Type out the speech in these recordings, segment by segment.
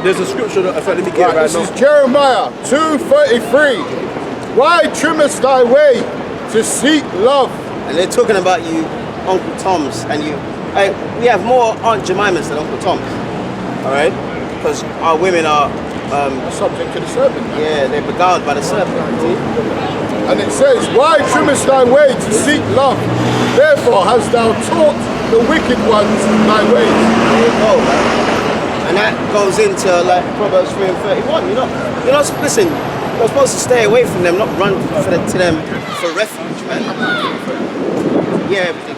There's a scripture that, let me get it right this now. is Jeremiah 2:33. Why trimmest thy way to seek love? And they're talking about you, Uncle Tom's, and you. We have more Aunt Jemimas than Uncle Tom's. All right, because our women are Subject to the serpent. Man. yeah, they're beguiled by the serpent. See? And it says, why trimmest thy way to seek love? Therefore hast thou taught the wicked ones thy ways. There you go, man. And that goes into like Proverbs 3 and 31. You're not. Listen. You're supposed to stay away from them, not run to them for refuge, man. Yeah, everything.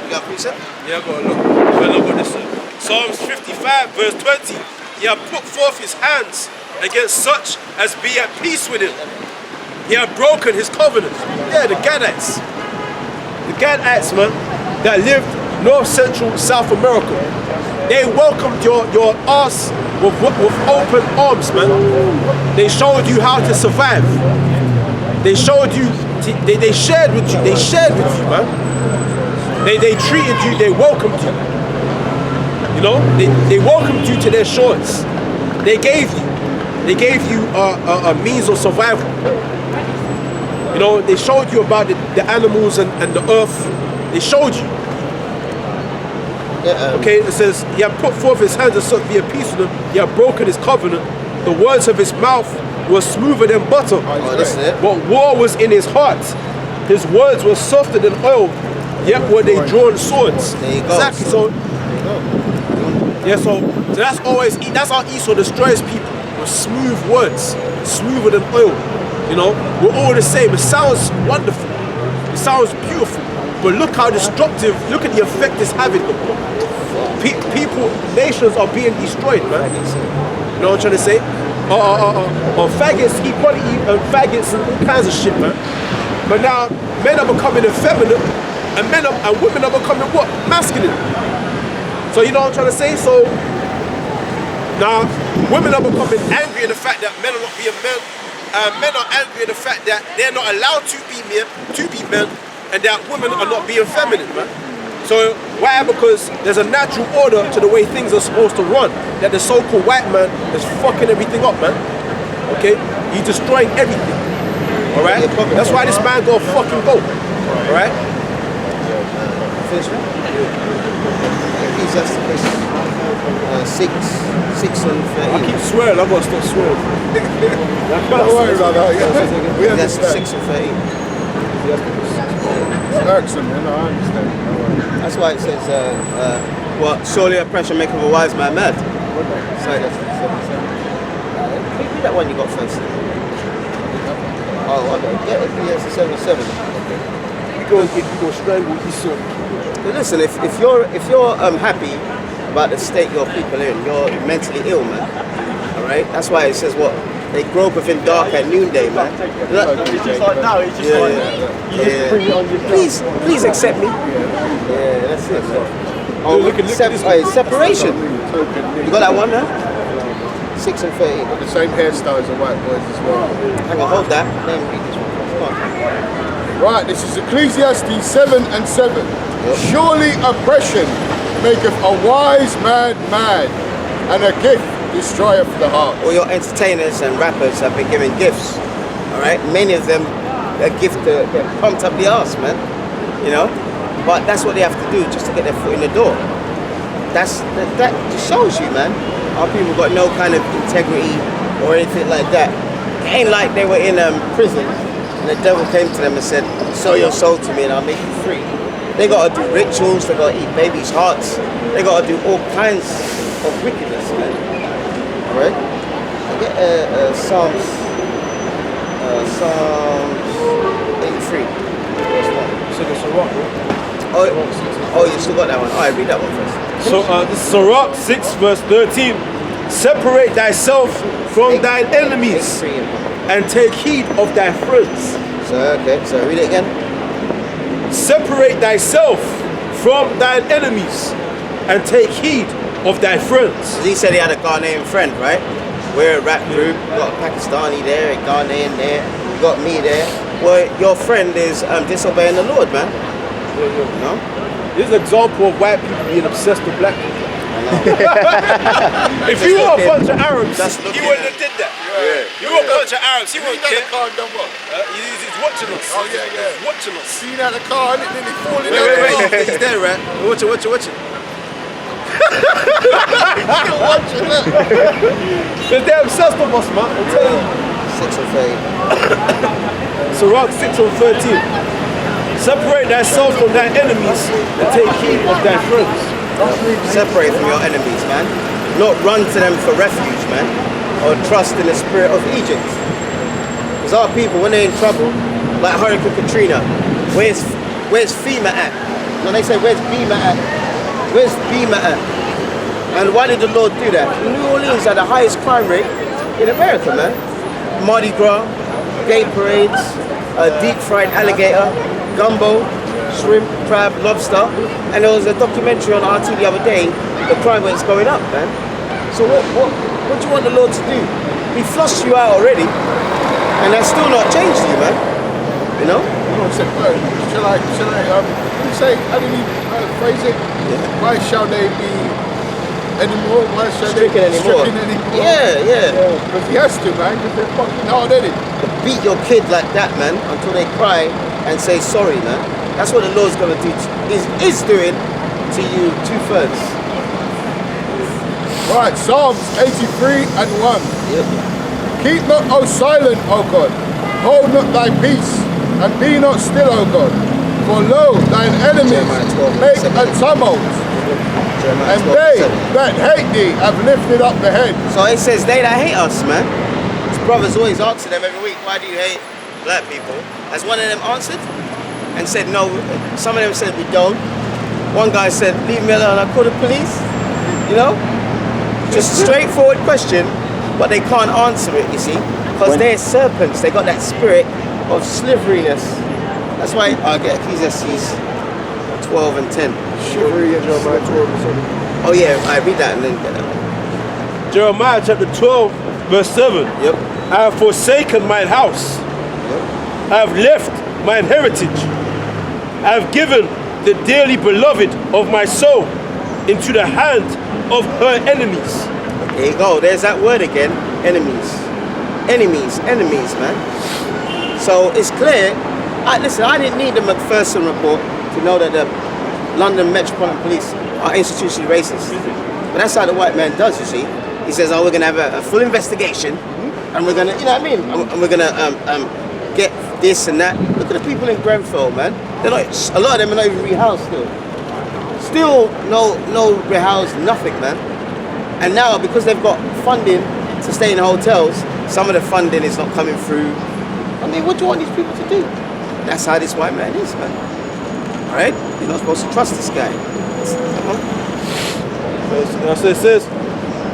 You got precept? Yeah, I got a look. I look at this. Psalms 55, verse 20. He hath put forth his hands against such as be at peace with him. He hath broken his covenant. Yeah, the Gadites. The Gadites, man, that lived North Central South America. They welcomed your ass with open arms, man. They showed you how to survive. They showed you, they shared with you. They shared with you, man. They treated you, they welcomed you. You know, they welcomed you to their shores. They gave you a means of survival. You know, they showed you about the animals and the earth. They showed you. Okay, it says, he hath put forth his hands and sought be at peace with him. He hath broken his covenant. The words of his mouth were smoother than butter. But war was in his heart. His words were softer than oil, yet were they drawn swords. There you go. Exactly, so yeah, so that's how Esau destroys people, with smooth words, smoother than oil. You know, we're all the same. It sounds wonderful. It sounds beautiful. But look how destructive, look at the effect it's having. People, nations are being destroyed, man. You know what I'm trying to say? Faggots, equality, and faggots and all kinds of shit, man. But now, men are becoming effeminate, and women are becoming what? Masculine. So you know what I'm trying to say? So, now, women are becoming angry at the fact that men are not being men. Men are angry at the fact that they're not allowed to be men, and that women are not being feminine, man. So why? Because there's a natural order to the way things are supposed to run. That the so-called white man is fucking everything up, man. Okay? He's destroying everything. Alright? That's why this man gotta fucking go. Alright? Finish, man? Ecclesiastes 6 and 13. I keep swearing, I've got to stop swearing. Don't worry about that. Yeah. We understand. 6 and 13. It's irksome, man. I understand. That's why it says, surely oppression maketh a wise man mad. Sorry, that's 77. Read that one you got first. Oh, okay. Yeah, it's 77. You go strangle Esau. But listen, if you're happy about the state your people are in, you're mentally ill, man. Alright? That's why it says what? They grope within dark at noonday, man. It's just like now, it's just you just bring it on yourself. Please accept me. Yeah, that's it, man. Oh, look at this. Separation. You got that one, man? 6 and 13. Got the same hairstyles as white boys as well. Hang on, hold that. Let me read this one. Come on. Right, this is Ecclesiastes 7 and 7. Yep. Surely oppression maketh a wise man mad, and a gift destroyeth the heart. All your entertainers and rappers have been given gifts. Alright? Many of them, a gift to get pumped up the arse, man. You know? But that's what they have to do just to get their foot in the door. That just shows you, man. Our people got no kind of integrity or anything like that. It ain't like they were in prison and the devil came to them and said, sell your soul to me and I'll make you free. They gotta do rituals, they gotta eat babies' hearts, they gotta do all kinds of wickedness, man. Alright? I get Psalms 83. So there's a rock, bro. Oh, you still got that one. Alright, read that one first. So this is Sirach 6 verse 13. Separate thyself from thine enemies and take heed of thy friends. So read it again. Separate thyself from thine enemies and take heed of thy friends. He said he had a Ghanaian friend, right? We're a rap group. We got a Pakistani there, a Ghanaian there. We got me there. Well, your friend is disobeying the Lord, man. You know? This is an example of white people being obsessed with black people. I If you were a bunch of Arabs, That's he looking. wouldn't have did that. You were a bunch of Arabs, he wouldn't care. car number. He's watching us. Oh, yeah. He's watching us. Seen out the car and then he falling Wait. He's there, right? Watch it. You're watching that. Because they're obsessed with us, man. I'm telling you. 6 of 8. So rock 6 on 13. Separate thyself from thy enemies and take heed of thy friends. Separate from your enemies, man. Not run to them for refuge, man. Or trust in the spirit of Egypt. Because our people, when they're in trouble, like Hurricane Katrina, where's FEMA at? When they say, where's BEMA at? Where's BEMA at? And why did the Lord do that? New Orleans had the highest crime rate in America, man. Mardi Gras, gay parades, deep fried alligator, gumbo, shrimp, crab, lobster. And there was a documentary on RT the other day, the crime rate's going up, man. So what do you want the Lord to do? He flushed you out already, and that's still not changed you, man. You know? Shall I say, how did he phrase it? Why shall they be anymore? Why shall Stricken they be anymore. stricken anymore? Yeah. Because he has to, man, because they're fucking hard-headed. Beat your kid like that, man, until they cry and say sorry, man. That's what the Lord's gonna do, is doing to you 2/3. Right, Psalms 83 and 1. Yep. Keep not, O silent, O God. Hold not thy peace, and be not still, O God. For lo, thine enemies Jeremiah 12, make 7. a tumult, Jeremiah and 12, they 7. that hate thee have lifted up the head. So it says they that hate us, man. His brothers always answer them every week, why do you hate black people? Has one of them answered and said no? Some of them said we don't. One guy said, leave me alone, I'll call the police. You know? Just a straightforward question, but they can't answer it, you see? Because they're serpents, they got that spirit of sliveriness. That's why I get Ecclesiastes 12 and 10. Chivalry and Jeremiah 12 and 7. Oh yeah, I read that and then get that. Jeremiah chapter 12, verse 7. Yep. I have forsaken mine house. I have left mine heritage. I have given the dearly beloved of my soul into the hand of her enemies. There you go, there's that word again, enemies. Enemies, man. So it's clear. Listen, I didn't need the McPherson report to know that the London Metropolitan Police are institutionally racist. But that's how the white man does, you see. He says, oh, we're going to have a full investigation, and we're going to, you know what I mean? And we're going to get this and that. Look at the people in Grenfell, man. They're not, a lot of them are not even rehoused still. Still no rehoused, nothing, man. And now, because they've got funding to stay in hotels, some of the funding is not coming through. I mean, what do you want these people to do? That's how this white man is, man. All right? You're not supposed to trust this guy. So it says,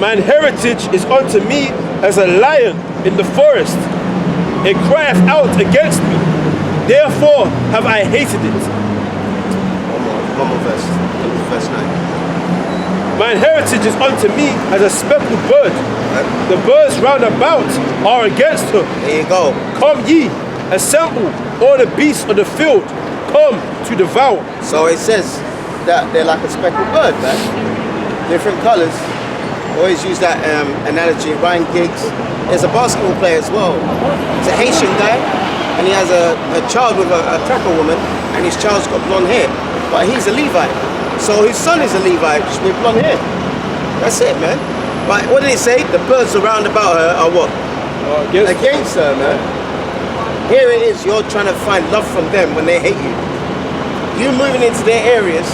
mine heritage is unto me as a lion in the forest. It crieth out against me. Therefore have I hated it. One more verse. Verse 9. Mine heritage is unto me as a speckled bird. The birds round about are against her. There you go. Come ye, assemble all the beasts of the field, come to devour. So it says that they're like a speckled bird, man. Different colors. Always use that analogy. Ryan Giggs. There's a basketball player as well. He's a Haitian guy, and he has a child with a cracker woman, and his child's got blonde hair. But he's a Levite. So his son is a Levite, just with blonde hair. That's it, man. But what did it say? The birds around about her are what? Against her, man. Here it is, you're trying to find love from them when they hate you. You moving into their areas,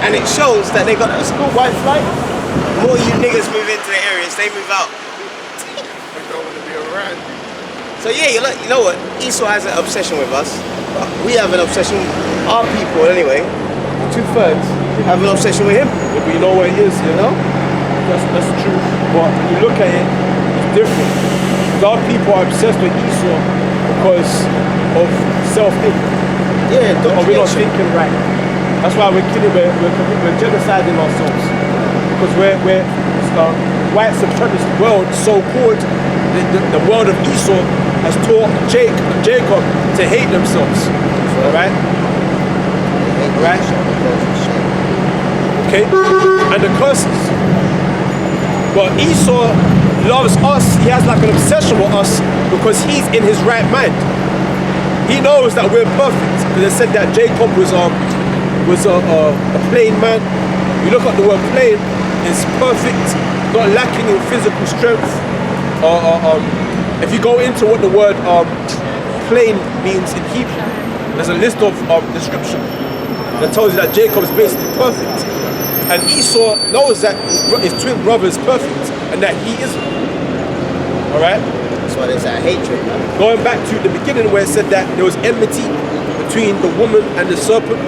and it shows that they got a school white flight. The more you niggas move into their areas, they move out. They don't want to be around you. So yeah, you know what? Esau has an obsession with us. We have an obsession, our people anyway, 2/3 have an obsession with him. Yeah, but you know what it is, you know? That's true. But when you look at it, it's different. Our people are obsessed with Esau because of self-hate. Yeah, Or we're not thinking right. That's why we're killing, we're genociding ourselves. Because we're white supremacist world, so-called, the world of Esau has taught Jacob to hate themselves. Alright? Alright? okay, and the curses. But Esau loves us. He has like an obsession with us because he's in his right mind. He knows that we're perfect. Because they said that Jacob was a plain man. You look at the word plain, it's perfect, not lacking in physical strength. If you go into what the word plain means in Hebrew, there's a list of description that tells you that Jacob is basically perfect. And Esau knows that his twin brother is perfect and that he isn't. Alright? That's why there's that hatred, man. Going back to the beginning where it said that there was enmity between the woman and the serpent.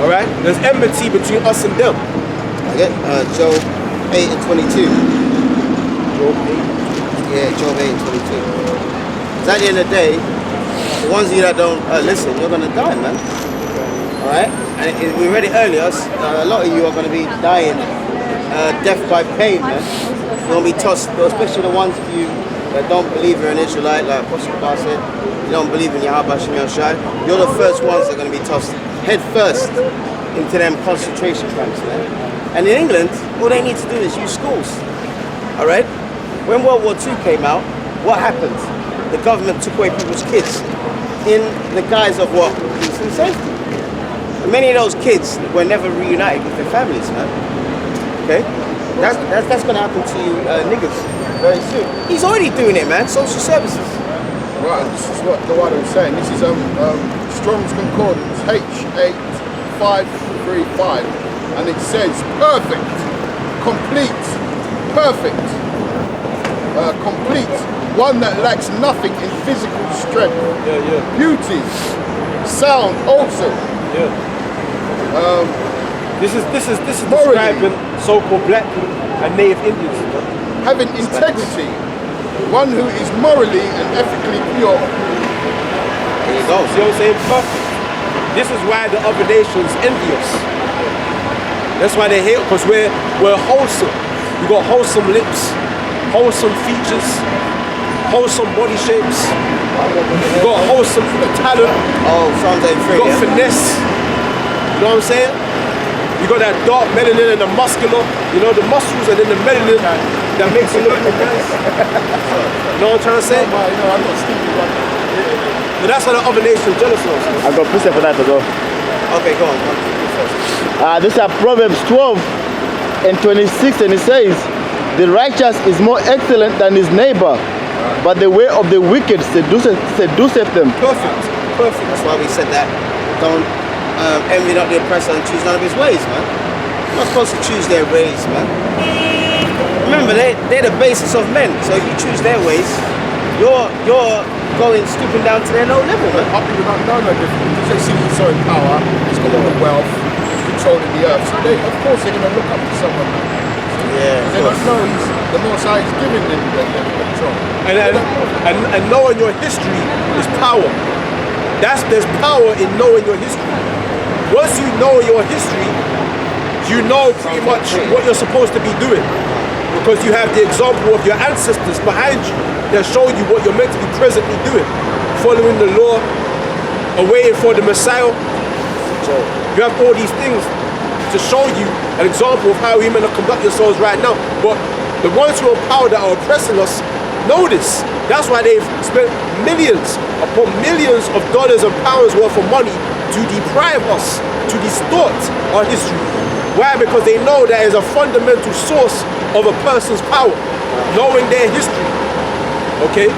Alright? There's enmity between us and them. Okay, Job 8 and 22. Job 8. Yeah, Job 8 and 22. Because at the end of the day, the ones of you that don't listen, you're going to die, man. Alright? And we read it earlier, a lot of you are going to be dying death by pain, man. You're going to be tossed, especially the ones of you that don't believe you're an Israelite, like Apostle Paul said, you don't believe in Yahweh Shem Shai. You're the first ones that are going to be tossed head first into them concentration camps, man. And in England, all they need to do is use schools. Alright? When World War II came out, what happened? The government took away people's kids in the guise of what? Peace and safety. And many of those kids were never reunited with their families, man. Okay? That's going to happen to you niggas very soon. He's already doing it, man. Social services. Right, this is what the one I'm saying. This is Strong's Concordance H8535, and it says perfect, complete, perfect, complete, one that lacks nothing in physical strength, beauty, sound, also. This is describing so-called black and native Indians. Having integrity, one who is morally and ethically pure. There you go. See what I'm saying? Perfect. This is why the other nations envy us. That's why they hate, because we're wholesome. We got wholesome lips, wholesome features, wholesome body shapes. We got wholesome talent. Oh, Psalms 83, We got finesse. You know what I'm saying? You got that dark melanin and the muscular, you know, the muscles and then the melanin that makes it look nice. You know what I'm trying to say? I'm not stupid. But that's how the other nations jealous of us. I've got precept for that as well. Okay, go on. This is Proverbs 12 and 26, and it says, the righteous is more excellent than his neighbor, but the way of the wicked seduceth them. Perfect. That's why we said that. Don't envy not the oppressor and choose none of his ways, man. You're not supposed to choose their ways, man. Remember, they're the basis of men. So if you choose their ways, you're going stooping down to their low level, man. Our people don't know no different. Because they see he's so in power, he's got all the wealth, he's controlling the earth. So of course they're going to look up to someone, man. Yeah. They don't know the Most High is giving them the control. And knowing your history is power. There's power in knowing your history. Once you know your history, you know pretty much what you're supposed to be doing. Because you have the example of your ancestors behind you that show you what you're meant to be presently doing. Following the law, awaiting for the Messiah. You have all these things to show you an example of how you're meant to conduct yourselves right now. But the ones who are power that are oppressing us know this. That's why they've spent millions upon millions of dollars and pounds worth of money to deprive us, to distort our history. Why? Because they know that is a fundamental source of a person's power, knowing their history. Okay?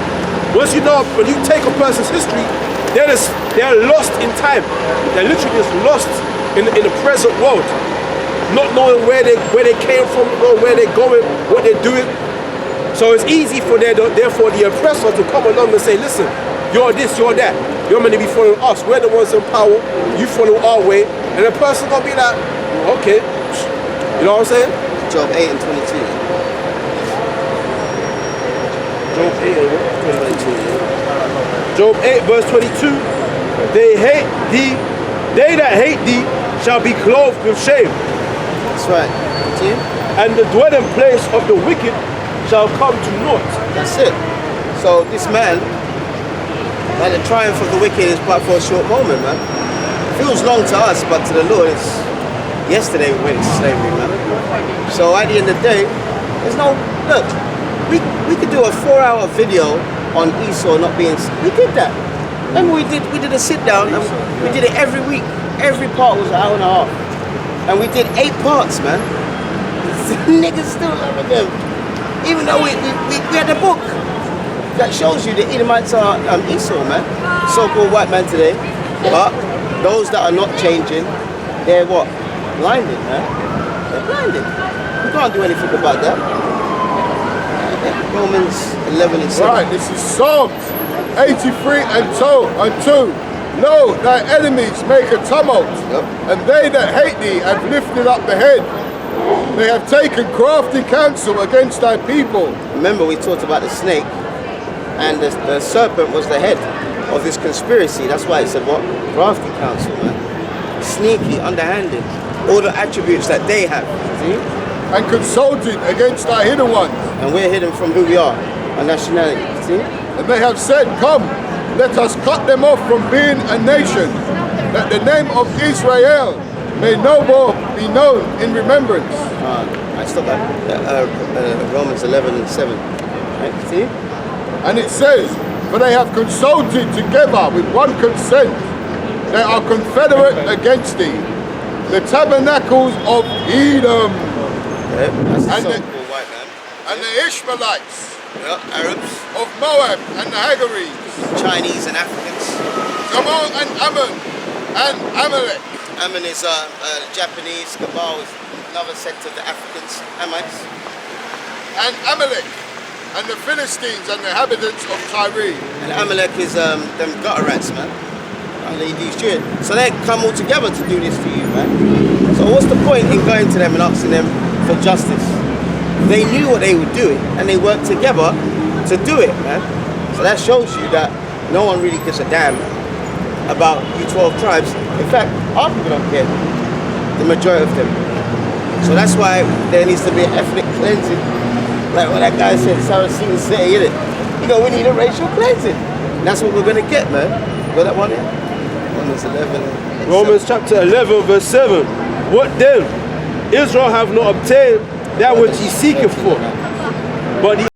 Once you know, when you take a person's history, they're lost in time. They're literally just lost in the present world, not knowing where they came from, or where they're going, what they're doing. So it's easy for therefore the oppressor to come along and say, listen, you're this, you're that. You're meant to be following us. We're the ones in power. You follow our way. And the person gonna be like, okay. You know what I'm saying? Job 8 and 22. Job 8 and 22. Job 8 verse 22. They hate thee. They that hate thee shall be clothed with shame. That's right. Continue. And the dwelling place of the wicked shall come to naught. That's it. So this man, like the triumph of the wicked is but for a short moment, man. It feels long to us, but to the Lord it's Yesterday we went into slavery, man. So at the end of the day, there's no, look, we could do a 4-hour video on Esau not being, we did that. Remember we did a sit down and we did it every week. Every part was an hour and a half. And we did 8 parts, man. Niggas still loving them. Even though we had a book that shows you the Edomites are Esau, man. So-called white man today. But those that are not changing, they're what? Blinded, man. They're blinded. We can't do anything about that. Romans 11 and 7. Right, this is Psalms 83 and 2. Lo, thy enemies make a tumult, and they that hate thee have lifted up the head. They have taken crafty counsel against thy people. Remember we talked about the snake, and the serpent was the head of this conspiracy. That's why it said what? Crafty counsel, man. Sneaky, underhanded. All the attributes that they have. See? And consulted against thy hidden ones. And we're hidden from who we are, our nationality. See? And they have said, come, let us cut them off from being a nation, that the name of Israel may no more be known in remembrance. I stopped at Romans 11 and 7. Right? See? And it says, for they have consulted together with one consent. They are confederate against thee, the tabernacles of Edom, Okay. That's the And the- so-called white man. and the Ishmaelites Yeah, Arabs, of Moab, and the Hagarenes, Chinese and Africans. Gabal and Ammon, and Amalek, Ammon is Japanese, Gabal is another sect of the Africans, Hamites. and Amalek, and the Philistines and the inhabitants of Tyre. And Amalek is them gutter rats, man. And these Jews. So they come all together to do this to you, man. So what's the point in going to them and asking them for justice? They knew what they were doing and they worked together to do it, man. So that shows you that no one really gives a damn about you 12 tribes. In fact, our people don't care. The majority of them. So that's why there needs to be an ethnic cleansing. Like what that guy said, Saracen City, innit? You know, we need a racial cleansing. And that's what we're gonna get, man. Got that one in? Romans 11. Romans chapter 11 verse 7. What then? Israel have not obtained that which he seeketh for, but the